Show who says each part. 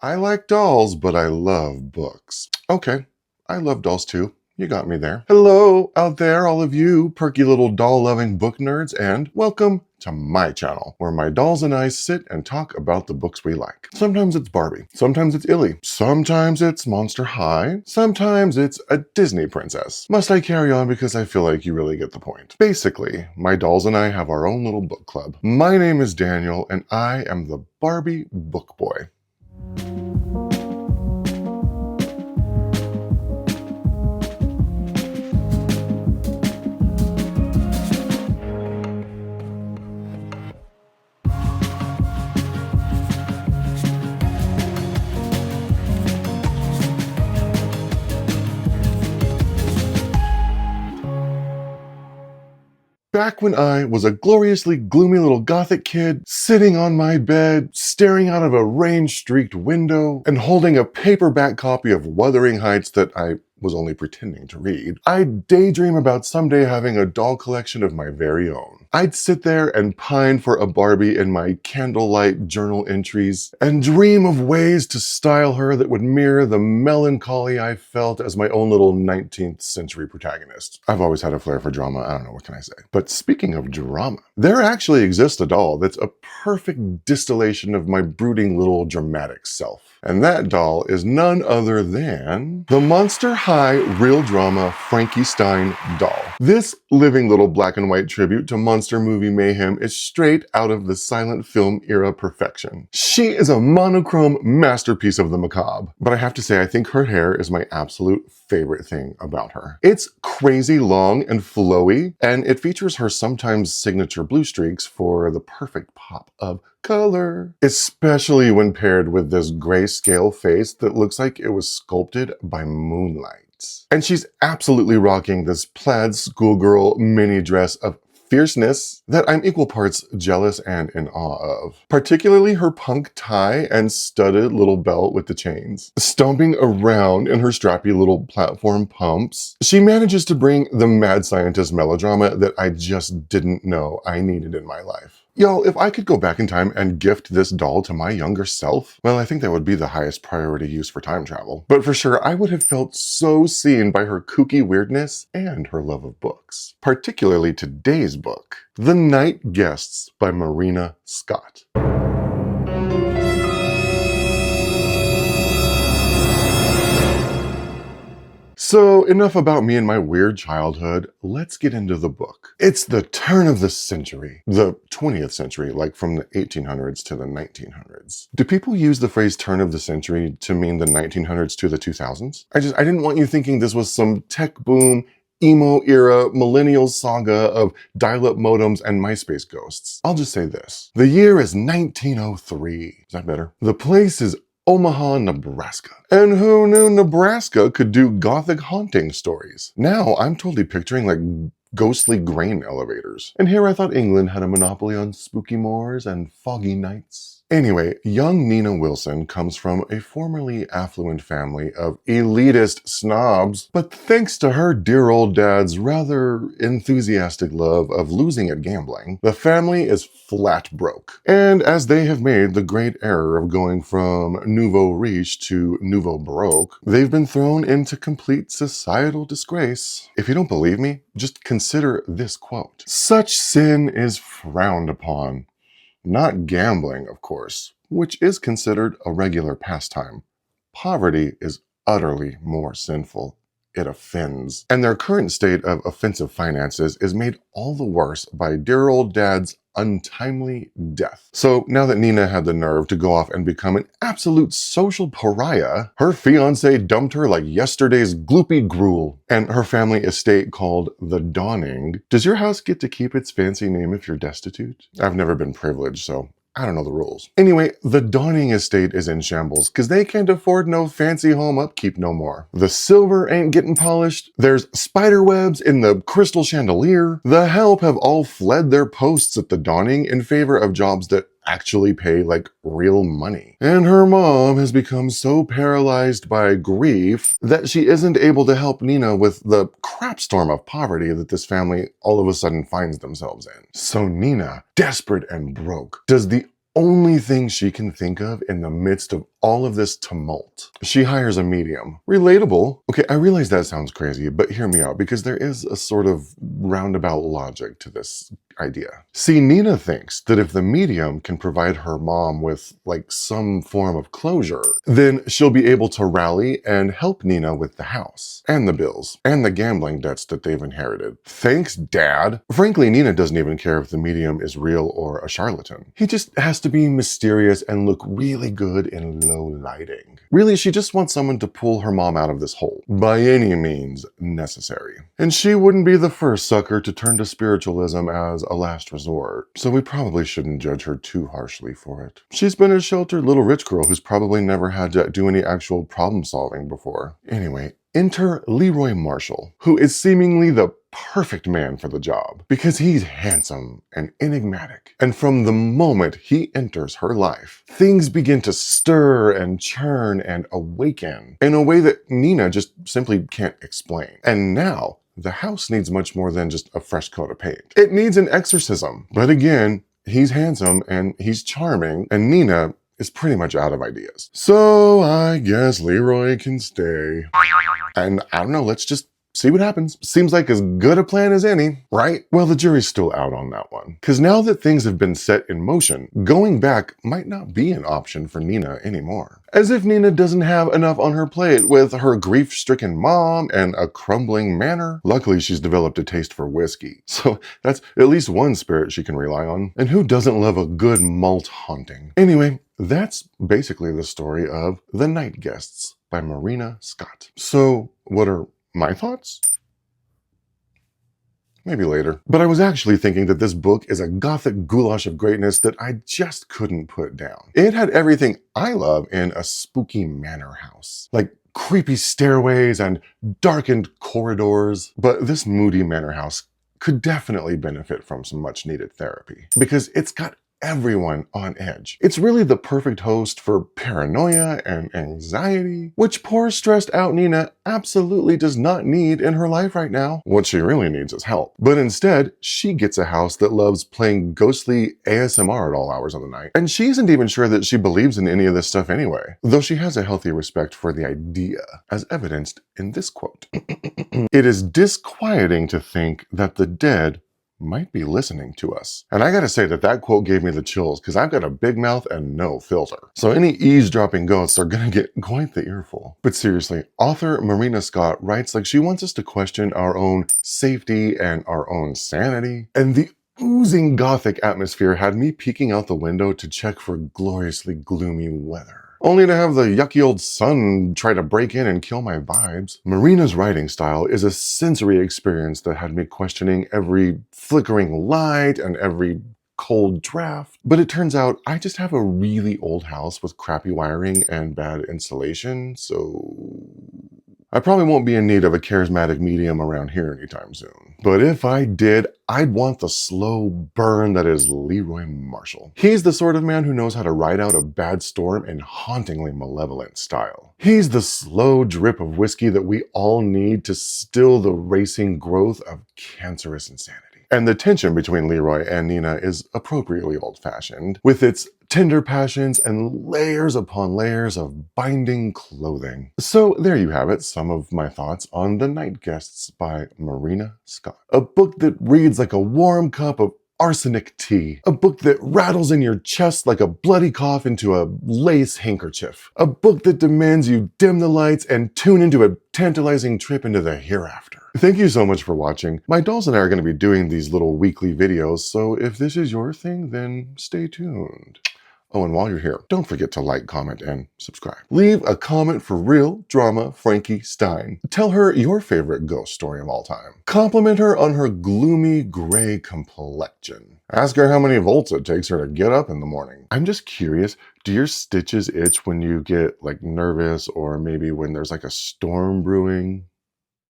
Speaker 1: I like dolls, but I love books. Okay, I love dolls too. You got me there. Hello out there, all of you perky little doll-loving book nerds, and welcome to my channel, where my dolls and I sit and talk about the books we like. Sometimes it's Barbie, sometimes it's Illy, sometimes it's Monster High, sometimes it's a Disney princess. Must I carry on because I feel like you really get the point. Basically, my dolls and I have our own little book club. My name is Daniel, and I am the Barbie Book Boy. Back when I was a gloriously gloomy little gothic kid, sitting on my bed, staring out of a rain-streaked window, and holding a paperback copy of Wuthering Heights that I was only pretending to read, I'd daydream about someday having a doll collection of my very own. I'd sit there and pine for a Barbie in my candlelight journal entries, and dream of ways to style her that would mirror the melancholy I felt as my own little 19th century protagonist. I've always had a flair for drama, I don't know, what can I say? But speaking of drama, there actually exists a doll that's a perfect distillation of my brooding little dramatic self. And that doll is none other than the Monster High Real Drama Frankie Stein doll. This living little black and white tribute to monster movie mayhem is straight out of the silent film era perfection. She is a monochrome masterpiece of the macabre, but I have to say I think her hair is my absolute favorite thing about her. It's crazy long and flowy, and it features her sometimes signature blue streaks for the perfect pop of color, especially when paired with this grayscale face that looks like it was sculpted by moonlight. And she's absolutely rocking this plaid schoolgirl mini dress of fierceness that I'm equal parts jealous and in awe of. Particularly her punk tie and studded little belt with the chains. Stomping around in her strappy little platform pumps, she manages to bring the mad scientist melodrama that I just didn't know I needed in my life. Y'all, if I could go back in time and gift this doll to my younger self, well, I think that would be the highest priority use for time travel. But for sure, I would have felt so seen by her kooky weirdness and her love of books. Particularly today's book, The Night Guests by Marina Scott. So enough about me and my weird childhood, let's get into the book. It's the turn of the century, the 20th century, like from the 1800s to the 1900s. Do people use the phrase turn of the century to mean the 1900s to the 2000s? I didn't want you thinking this was some tech boom, emo era, millennial saga of dial-up modems and MySpace ghosts. I'll just say this. The year is 1903. Is that better? The place is Omaha, Nebraska. And who knew Nebraska could do gothic haunting stories? Now I'm totally picturing like ghostly grain elevators. And here I thought England had a monopoly on spooky moors and foggy nights. Anyway, young Nina Wilson comes from a formerly affluent family of elitist snobs, but thanks to her dear old dad's rather enthusiastic love of losing at gambling, the family is flat broke. And as they have made the great error of going from nouveau riche to nouveau broke, they've been thrown into complete societal disgrace. If you don't believe me, just consider this quote. "Such sin is frowned upon. Not gambling, of course, which is considered a regular pastime. Poverty is utterly more sinful. It offends." And their current state of offensive finances is made all the worse by dear old dad's untimely death. So now that Nina had the nerve to go off and become an absolute social pariah, her fiance dumped her like yesterday's gloopy gruel. And her family estate, called the Dawning. Does your house get to keep its fancy name if you're destitute? I've never been privileged, so I don't know the rules. Anyway, the Dawning estate is in shambles because they can't afford no fancy home upkeep no more. The silver ain't getting polished. There's spider webs in the crystal chandelier. The help have all fled their posts at the Dawning in favor of jobs that actually pay like real money. And her mom has become so paralyzed by grief that she isn't able to help Nina with the crapstorm of poverty that this family all of a sudden finds themselves in. So Nina, desperate and broke, does the only thing she can think of in the midst of all of this tumult. She hires a medium. Relatable. Okay, I realize that sounds crazy, but hear me out, because there is a sort of roundabout logic to this idea. See, Nina thinks that if the medium can provide her mom with like some form of closure, then she'll be able to rally and help Nina with the house and the bills and the gambling debts that they've inherited. Thanks, Dad. Frankly, Nina doesn't even care if the medium is real or a charlatan. He just has to be mysterious and look really good in low lighting. Really, she just wants someone to pull her mom out of this hole by any means necessary. And she wouldn't be the first sucker to turn to spiritualism as a last resort, so we probably shouldn't judge her too harshly for it. She's been a sheltered little rich girl who's probably never had to do any actual problem solving before. Anyway, enter Leroy Marshall, who is seemingly the perfect man for the job because he's handsome and enigmatic. And from the moment he enters her life, things begin to stir and churn and awaken in a way that Nina just simply can't explain. And now, the house needs much more than just a fresh coat of paint. It needs an exorcism. But again, he's handsome and he's charming, and Nina is pretty much out of ideas. So I guess Leroy can stay. And I don't know, let's just see what happens. Seems like as good a plan as any, right? Well, the jury's still out on that one. Because now that things have been set in motion, going back might not be an option for Nina anymore. As if Nina doesn't have enough on her plate with her grief-stricken mom and a crumbling manor. Luckily, she's developed a taste for whiskey. So that's at least one spirit she can rely on. And who doesn't love a good malt haunting? Anyway, that's basically the story of The Night Guests by Marina Scott. So what are my thoughts? Maybe later. But I was actually thinking that this book is a gothic goulash of greatness that I just couldn't put down. It had everything I love in a spooky manor house. Like creepy stairways and darkened corridors. But this moody manor house could definitely benefit from some much needed therapy. Because it's got everyone on edge. It's really the perfect host for paranoia and anxiety, which poor stressed out Nina absolutely does not need in her life right now. What she really needs is help. But instead, she gets a house that loves playing ghostly ASMR at all hours of the night. And she isn't even sure that she believes in any of this stuff anyway, though she has a healthy respect for the idea, as evidenced in this quote. It is disquieting to think that the dead might be listening to us. And I gotta say that quote gave me the chills because I've got a big mouth and no filter. So any eavesdropping ghosts are gonna get quite the earful. But seriously, author Marina Scott writes like she wants us to question our own safety and our own sanity. And the oozing gothic atmosphere had me peeking out the window to check for gloriously gloomy weather, only to have the yucky old sun try to break in and kill my vibes. Marina's writing style is a sensory experience that had me questioning every flickering light and every cold draft. But it turns out I just have a really old house with crappy wiring and bad insulation, so I probably won't be in need of a charismatic medium around here anytime soon. But if I did, I'd want the slow burn that is Leroy Marshall. He's the sort of man who knows how to ride out a bad storm in hauntingly malevolent style. He's the slow drip of whiskey that we all need to still the racing growth of cancerous insanity. And the tension between Leroy and Nina is appropriately old-fashioned, with its tender passions and layers upon layers of binding clothing. So there you have it, some of my thoughts on The Night Guests by Marina Scott. A book that reads like a warm cup of arsenic tea. A book that rattles in your chest like a bloody cough into a lace handkerchief. A book that demands you dim the lights and tune into a tantalizing trip into the hereafter. Thank you so much for watching. My dolls and I are going to be doing these little weekly videos, so if this is your thing, then stay tuned. Oh, and while you're here, don't forget to like, comment, and subscribe. Leave a comment for Real Drama Frankie Stein. Tell her your favorite ghost story of all time. Compliment her on her gloomy gray complexion. Ask her how many volts it takes her to get up in the morning. I'm just curious, do your stitches itch when you get like nervous or maybe when there's like a storm brewing?